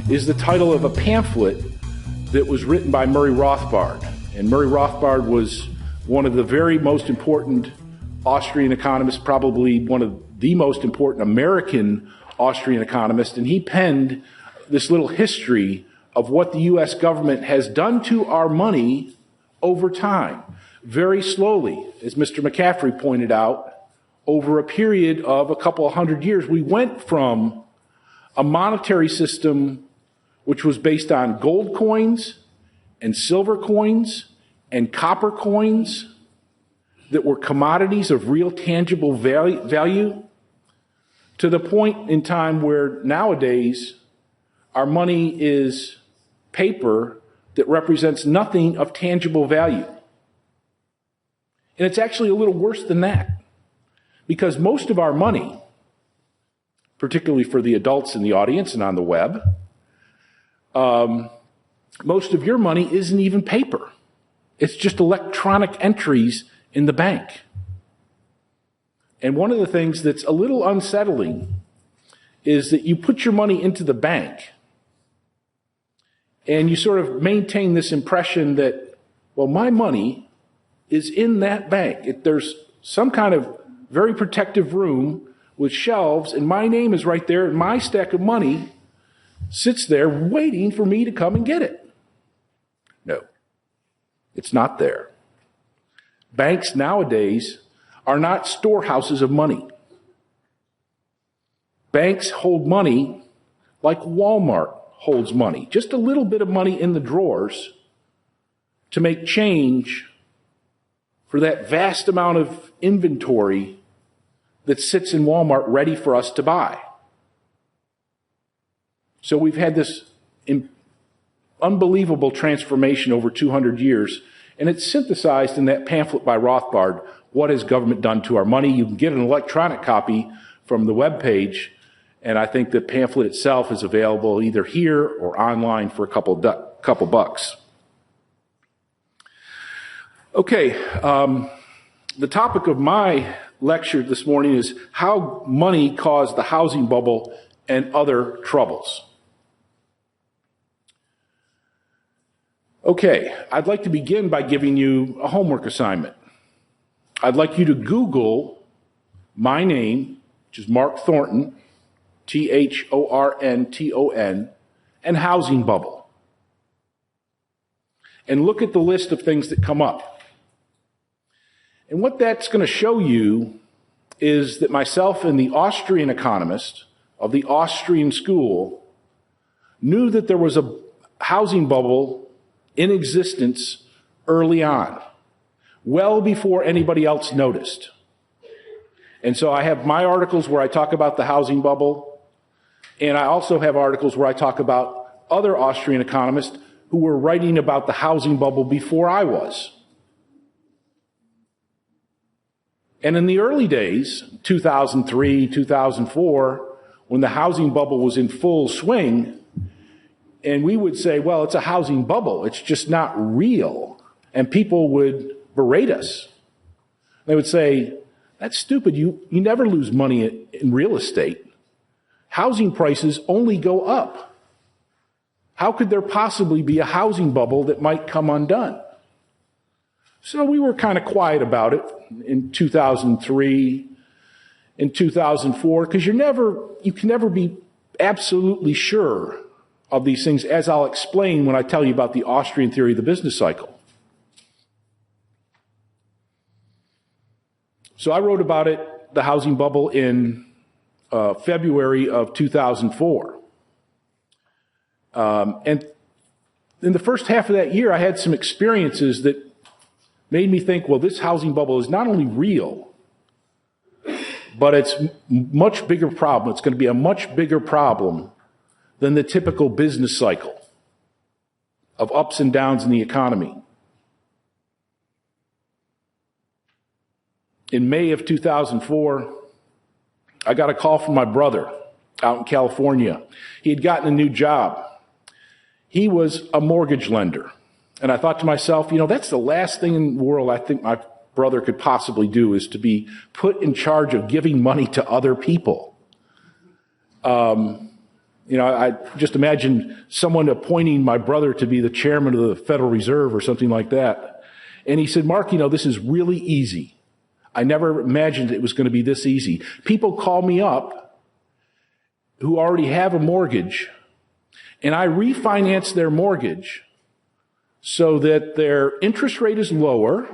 is the title of a pamphlet that was written by Murray Rothbard. And Murray Rothbard was one of the very most important Austrian economists, probably one of the most important American Austrian economists, and he penned this little history of what the U.S. government has done to our money over time, very slowly, as Mr. McCaffrey pointed out. Over a period of a couple of hundred years, we went from a monetary system which was based on gold coins and silver coins and copper coins that were commodities of real tangible value, to the point in time where nowadays our money is paper that represents nothing of tangible value. And it's actually a little worse than that, because most of our money, particularly for the adults in the audience and on the web, most of your money isn't even paper. It's just electronic entries in the bank. And one of the things that's a little unsettling is that you put your money into the bank and you sort of maintain this impression that, well, my money is in that bank. There's some kind of very protective room with shelves, and my name is right there, and my stack of money sits there waiting for me to come and get it. No, it's not there. Banks nowadays are not storehouses of money. Banks hold money like Walmart holds money, just a little bit of money in the drawers to make change for that vast amount of inventory that sits in Walmart ready for us to buy. So we've had this unbelievable transformation over 200 years, and it's synthesized in that pamphlet by Rothbard, What Has Government Done to Our Money? You can get an electronic copy from the webpage, and I think the pamphlet itself is available either here or online for a couple bucks. Okay, the topic of my lecture this morning is how money caused the housing bubble and other troubles. Okay, I'd like to begin by giving you a homework assignment. I'd like you to Google my name, which is Mark Thornton, Thornton, and housing bubble. And look at the list of things that come up. And what that's going to show you is that myself and the Austrian economist of the Austrian school knew that there was a housing bubble in existence early on, well before anybody else noticed. And so I have my articles where I talk about the housing bubble, and I also have articles where I talk about other Austrian economists who were writing about the housing bubble before I was. And in the early days, 2003, 2004, when the housing bubble was in full swing, and we would say, well, it's a housing bubble, it's just not real. And people would berate us. They would say, that's stupid, you never lose money in real estate. Housing prices only go up. How could there possibly be a housing bubble that might come undone? So we were kind of quiet about it in 2003, in 2004, because you can never be absolutely sure of these things, as I'll explain when I tell you about the Austrian theory of the business cycle. So I wrote about it, the housing bubble, in February of 2004. And in the first half of that year, I had some experiences that made me think, well, this housing bubble is not only real, but it's a much bigger problem. It's going to be a much bigger problem than the typical business cycle of ups and downs in the economy. In May of 2004, I got a call from my brother out in California. He had gotten a new job. He was a mortgage lender. And I thought to myself, that's the last thing in the world I think my brother could possibly do, is to be put in charge of giving money to other people. I just imagine someone appointing my brother to be the chairman of the Federal Reserve or something like that. And he said, Mark, this is really easy. I never imagined it was going to be this easy. People call me up who already have a mortgage, and I refinance their mortgage so that their interest rate is lower,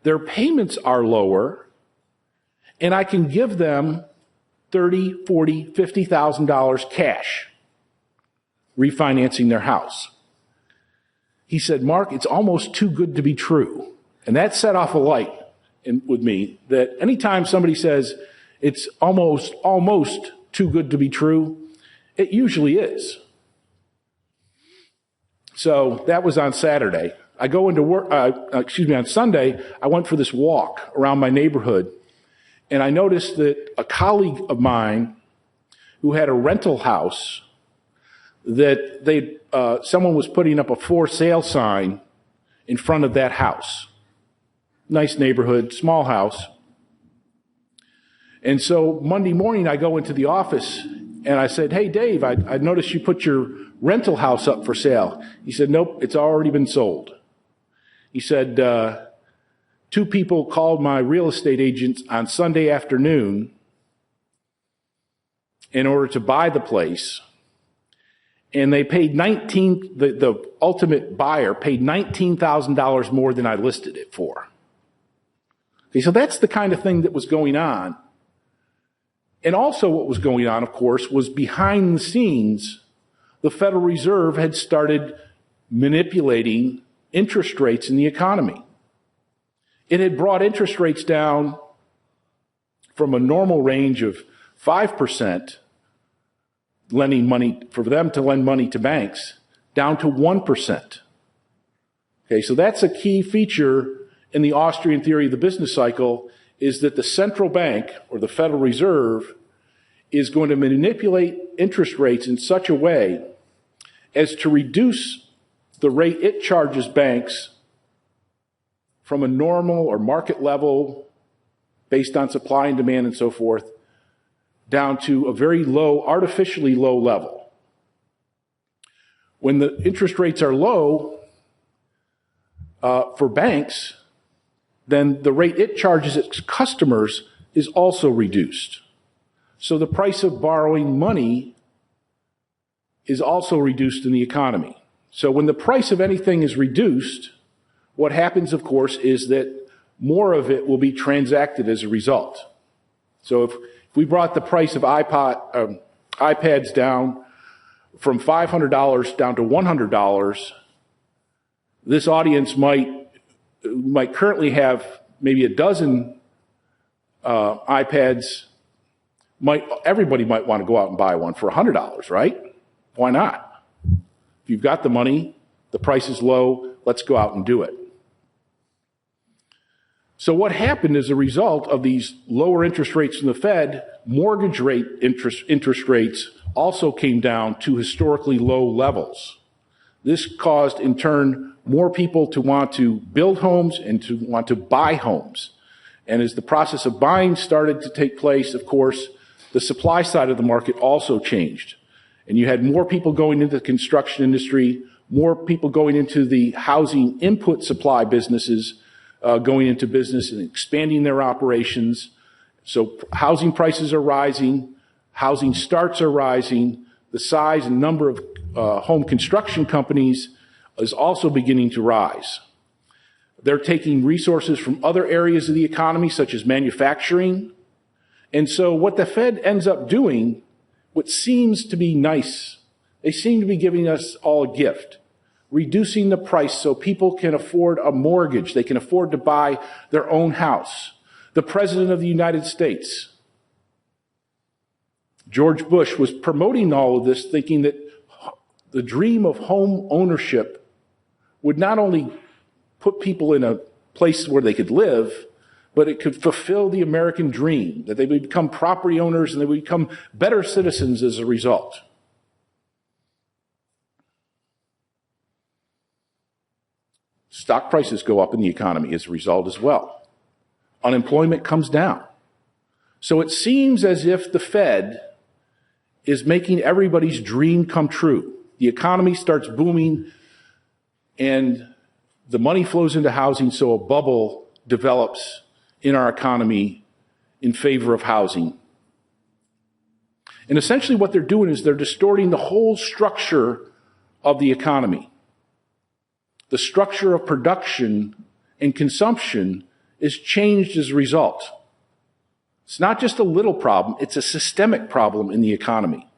their payments are lower, and I can give them $30,000, $40,000, $50,000 cash refinancing their house. He said, Mark, it's almost too good to be true. And that set off a light with me that anytime somebody says it's almost too good to be true, it usually is. So that was on Saturday. I go into work, on Sunday, I went for this walk around my neighborhood, and I noticed that a colleague of mine who had a rental house, that someone was putting up a for sale sign in front of that house. Nice neighborhood, small house. And so Monday morning I go into the office and I said, hey Dave, I noticed you put your rental house up for sale. He said, nope, it's already been sold. He said, 2 people called my real estate agents on Sunday afternoon in order to buy the place, and they paid the ultimate buyer paid $19,000 more than I listed it for. Okay, so that's the kind of thing that was going on. And also what was going on, of course, was behind the scenes, the Federal Reserve had started manipulating interest rates in the economy. It had brought interest rates down from a normal range of 5%, lending money, for them to lend money to banks, down to 1%. Okay, so that's a key feature in the Austrian theory of the business cycle, is that the central bank, or the Federal Reserve, is going to manipulate interest rates in such a way as to reduce the rate it charges banks from a normal or market level based on supply and demand and so forth, down to a very low, artificially low level. When the interest rates are low for banks, then the rate it charges its customers is also reduced. So the price of borrowing money is also reduced in the economy. So when the price of anything is reduced, what happens, of course, is that more of it will be transacted as a result. So if we brought the price of iPads down from $500 down to $100, this audience might currently have maybe a dozen iPads. Everybody might want to go out and buy one for $100, right? Why not? If you've got the money, the price is low, let's go out and do it. So what happened as a result of these lower interest rates from the Fed, mortgage rate interest rates also came down to historically low levels. This caused, in turn, more people to want to build homes and to want to buy homes. And as the process of buying started to take place, of course, the supply side of the market also changed. And you had more people going into the construction industry, more people going into the housing input supply businesses, going into business and expanding their operations. So housing prices are rising, housing starts are rising, the size and number of home construction companies is also beginning to rise. They're taking resources from other areas of the economy, such as manufacturing. And so what the Fed ends up doing, what seems to be nice, they seem to be giving us all a gift, reducing the price so people can afford a mortgage, they can afford to buy their own house. The President of the United States, George Bush, was promoting all of this, thinking that the dream of home ownership would not only put people in a place where they could live, but it could fulfill the American dream, that they would become property owners and they would become better citizens as a result. Stock prices go up in the economy as a result as well. Unemployment comes down. So it seems as if the Fed is making everybody's dream come true. The economy starts booming and the money flows into housing, so a bubble develops in our economy in favor of housing. And essentially what they're doing is they're distorting the whole structure of the economy. The structure of production and consumption is changed as a result. It's not just a little problem, it's a systemic problem in the economy.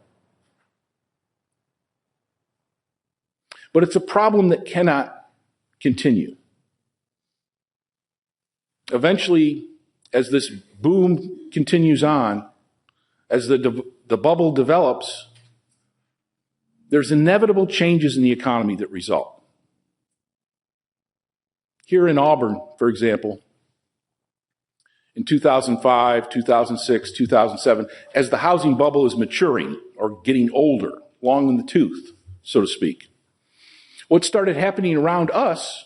But it's a problem that cannot continue. Eventually, as this boom continues on, as the bubble develops, there's inevitable changes in the economy that result. Here in Auburn, for example, in 2005, 2006, 2007, as the housing bubble is maturing or getting older, long in the tooth, so to speak, what started happening around us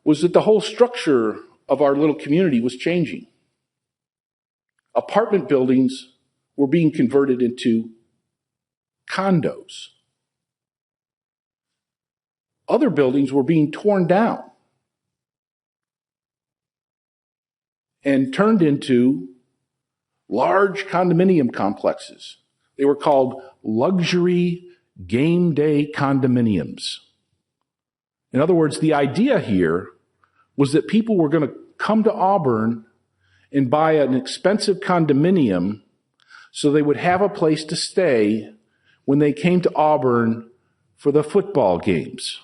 was that the whole structure of our little community was changing. Apartment buildings were being converted into condos. Other buildings were being torn down and turned into large condominium complexes. They were called luxury game day condominiums. In other words, the idea here was that people were going to come to Auburn and buy an expensive condominium so they would have a place to stay when they came to Auburn for the football games.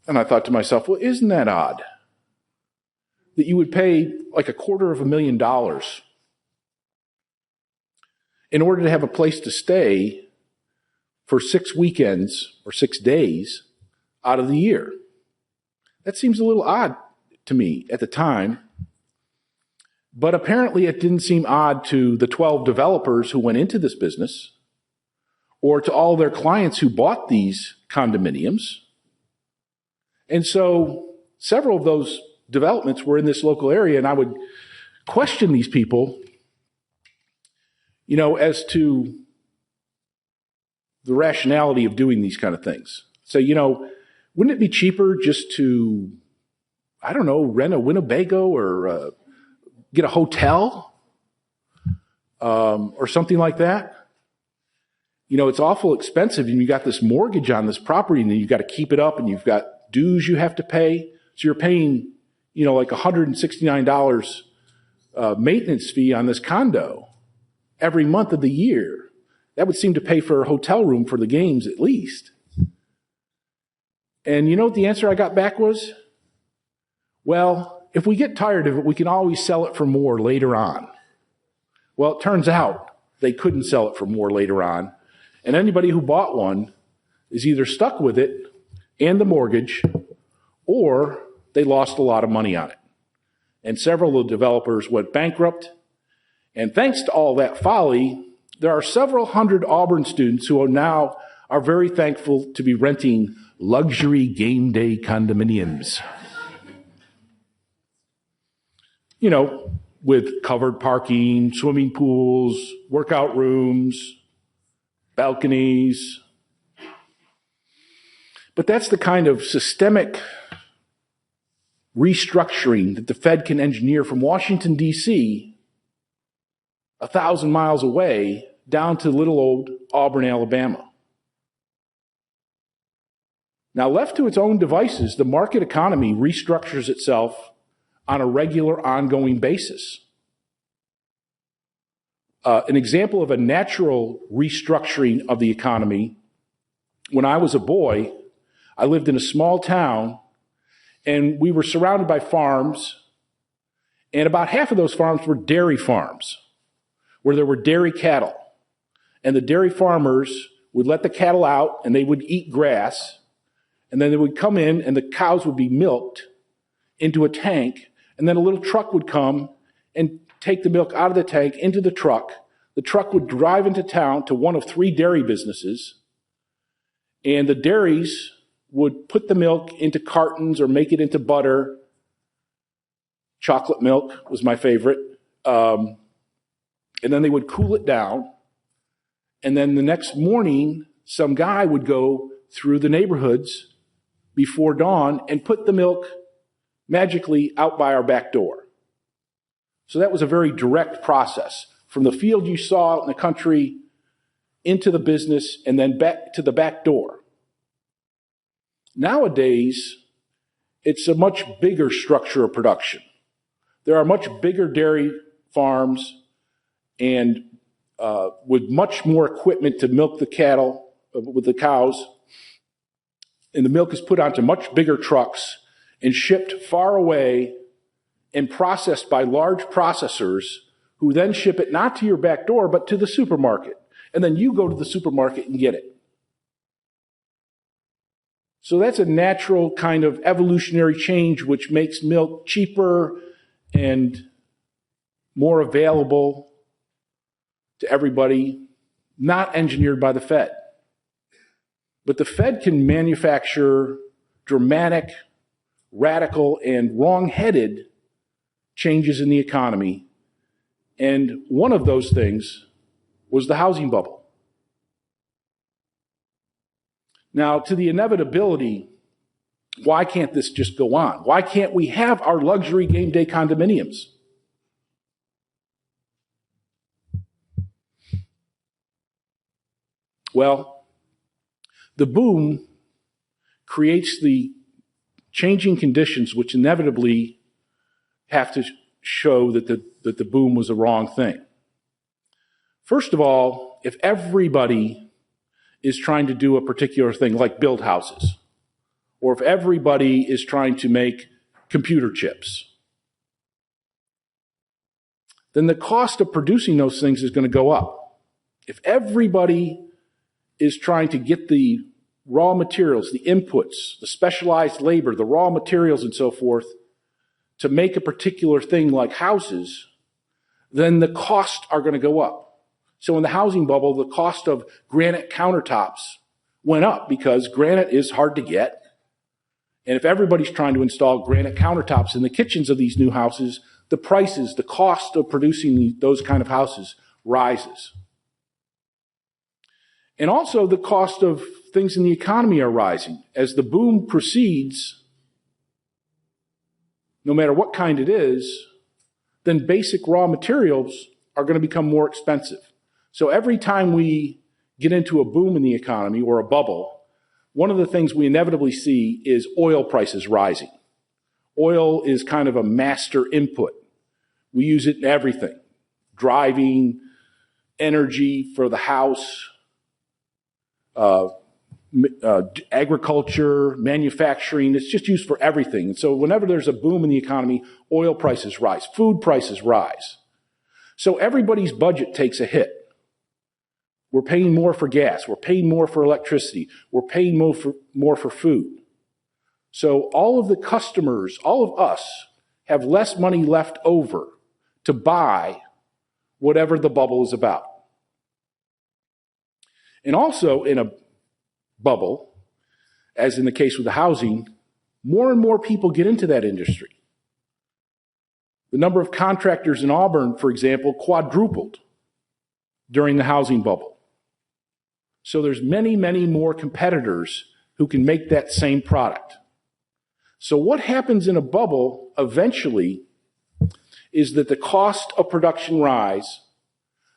And I thought to myself, well, isn't that odd? That you would pay like $250,000 in order to have a place to stay for 6 weekends or 6 days out of the year. That seems a little odd to me at the time. But apparently it didn't seem odd to the 12 developers who went into this business or to all their clients who bought these condominiums. And so several of those developments were in this local area, and I would question these people, as to the rationality of doing these kind of things. So, wouldn't it be cheaper just to, rent a Winnebago or get a hotel or something like that? It's awful expensive, and you got this mortgage on this property, and then you've got to keep it up, and you've got dues you have to pay. So you're paying, like $169 maintenance fee on this condo every month of the year. That would seem to pay for a hotel room for the games at least. And you know what the answer I got back was? Well, if we get tired of it, we can always sell it for more later on. Well, it turns out they couldn't sell it for more later on. And anybody who bought one is either stuck with it and the mortgage, or they lost a lot of money on it. And several of the developers went bankrupt. And thanks to all that folly, there are several hundred Auburn students who are very thankful to be renting luxury game day condominiums. With covered parking, swimming pools, workout rooms, balconies. But that's the kind of systemic restructuring that the Fed can engineer from Washington, D.C., 1,000 miles away, down to little old Auburn, Alabama. Now, left to its own devices, the market economy restructures itself on a regular, ongoing basis. An example of a natural restructuring of the economy, when I was a boy, I lived in a small town, and we were surrounded by farms, and about half of those farms were dairy farms, where there were dairy cattle. And the dairy farmers would let the cattle out, and they would eat grass, and then they would come in, and the cows would be milked into a tank, and then a little truck would come and take the milk out of the tank into the truck. The truck would drive into town to one of 3 dairy businesses, and the dairies would put the milk into cartons or make it into butter. Chocolate milk was my favorite. and then they would cool it down, and then the next morning, some guy would go through the neighborhoods before dawn and put the milk magically out by our back door. So that was a very direct process. From the field you saw out in the country, into the business, and then back to the back door. Nowadays, it's a much bigger structure of production. There are much bigger dairy farms and with much more equipment to milk the cattle, with the cows. And the milk is put onto much bigger trucks and shipped far away and processed by large processors who then ship it not to your back door, but to the supermarket. And then you go to the supermarket and get it. So that's a natural kind of evolutionary change which makes milk cheaper and more available to everybody, not engineered by the Fed. But the Fed can manufacture dramatic, radical, and wrong-headed changes in the economy. And one of those things was the housing bubble. Now, to the inevitability, why can't this just go on? Why can't we have our luxury game day condominiums? Well, the boom creates the changing conditions which inevitably have to show that the boom was a wrong thing. First of all, if everybody is trying to do a particular thing, like build houses, or if everybody is trying to make computer chips, then the cost of producing those things is going to go up. If everybody is trying to get the raw materials, the inputs, the specialized labor, the raw materials and so forth to make a particular thing like houses, then the costs are going to go up. So in the housing bubble, the cost of granite countertops went up because granite is hard to get. And if everybody's trying to install granite countertops in the kitchens of these new houses, the prices, the cost of producing those kind of houses rises. And also the cost of things in the economy are rising. As the boom proceeds, no matter what kind it is, then basic raw materials are going to become more expensive. So every time we get into a boom in the economy or a bubble, one of the things we inevitably see is oil prices rising. Oil is kind of a master input. We use it in everything. Driving, energy for the house, agriculture, manufacturing. It's just used for everything. And so whenever there's a boom in the economy, oil prices rise, food prices rise. So everybody's budget takes a hit. We're paying more for gas. We're paying more for electricity. We're paying more for food. So all of the customers, all of us, have less money left over to buy whatever the bubble is about. And also in a bubble, as in the case with the housing, more and more people get into that industry. The number of contractors in Auburn, for example, quadrupled during the housing bubble. So there's many, many more competitors who can make that same product. So what happens in a bubble eventually is that the cost of production rise,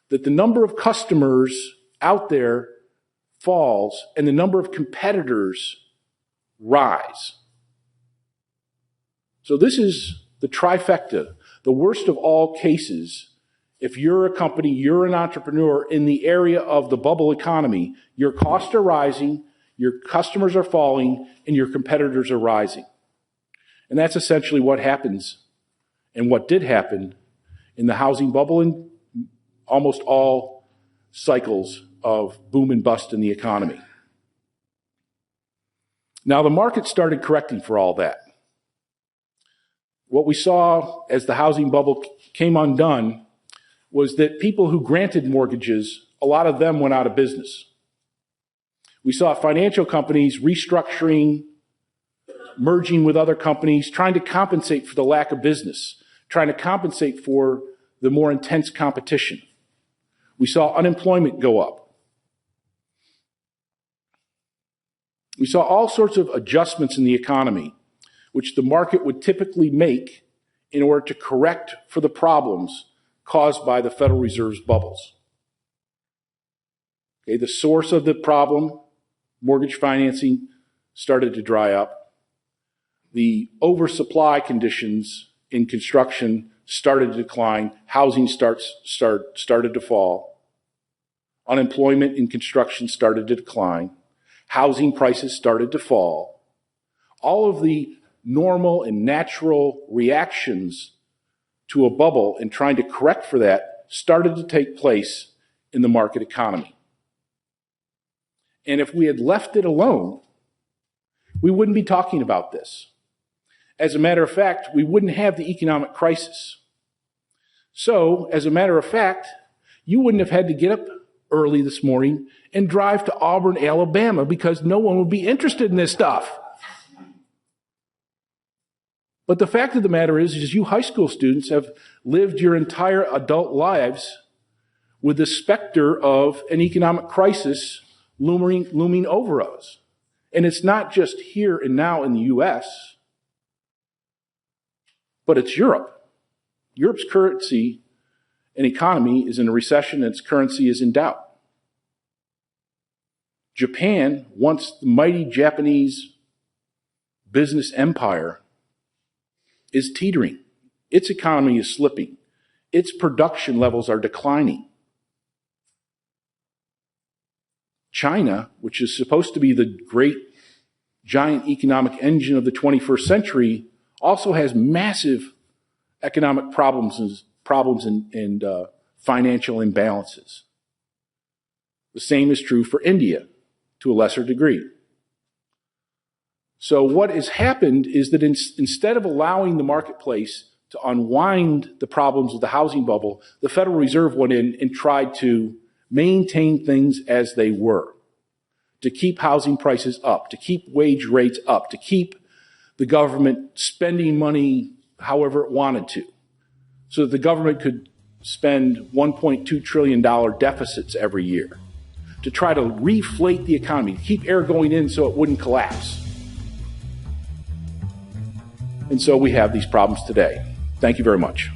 that the number of customers out there falls, and the number of competitors rise. So this is the trifecta, the worst of all cases. If you're a company, you're an entrepreneur in the area of the bubble economy, your costs are rising, your customers are falling, and your competitors are rising. And that's essentially what happens and what did happen in the housing bubble and almost all cycles of boom and bust in the economy. Now, the market started correcting for all that. What we saw as the housing bubble came undone was that people who granted mortgages, a lot of them went out of business. We saw financial companies restructuring, merging with other companies, trying to compensate for the lack of business, trying to compensate for the more intense competition. We saw unemployment go up. We saw all sorts of adjustments in the economy, which the market would typically make in order to correct for the problems caused by the Federal Reserve's bubbles. Okay, the source of the problem, mortgage financing, started to dry up. The oversupply conditions in construction started to decline. Housing started to fall. Unemployment in construction started to decline. Housing prices started to fall. All of the normal and natural reactions to a bubble and trying to correct for that started to take place in the market economy. And if we had left it alone, we wouldn't be talking about this. As a matter of fact, we wouldn't have the economic crisis. So, as a matter of fact, you wouldn't have had to get up early this morning and drive to Auburn, Alabama, because no one would be interested in this stuff. But the fact of the matter is you high school students have lived your entire adult lives with the specter of an economic crisis looming over us. And it's not just here and now in the U.S., but it's Europe. Europe's currency and economy is in a recession and its currency is in doubt. Japan, once the mighty Japanese business empire, is teetering. Its economy is slipping. Its production levels are declining. China, which is supposed to be the great giant economic engine of the 21st century, also has massive economic problems and financial imbalances. The same is true for India to a lesser degree. So what has happened is that instead of allowing the marketplace to unwind the problems of the housing bubble, the Federal Reserve went in and tried to maintain things as they were, to keep housing prices up, to keep wage rates up, to keep the government spending money however it wanted to, so that the government could spend $1.2 trillion deficits every year, to try to reflate the economy, to keep air going in so it wouldn't collapse. And so we have these problems today. Thank you very much.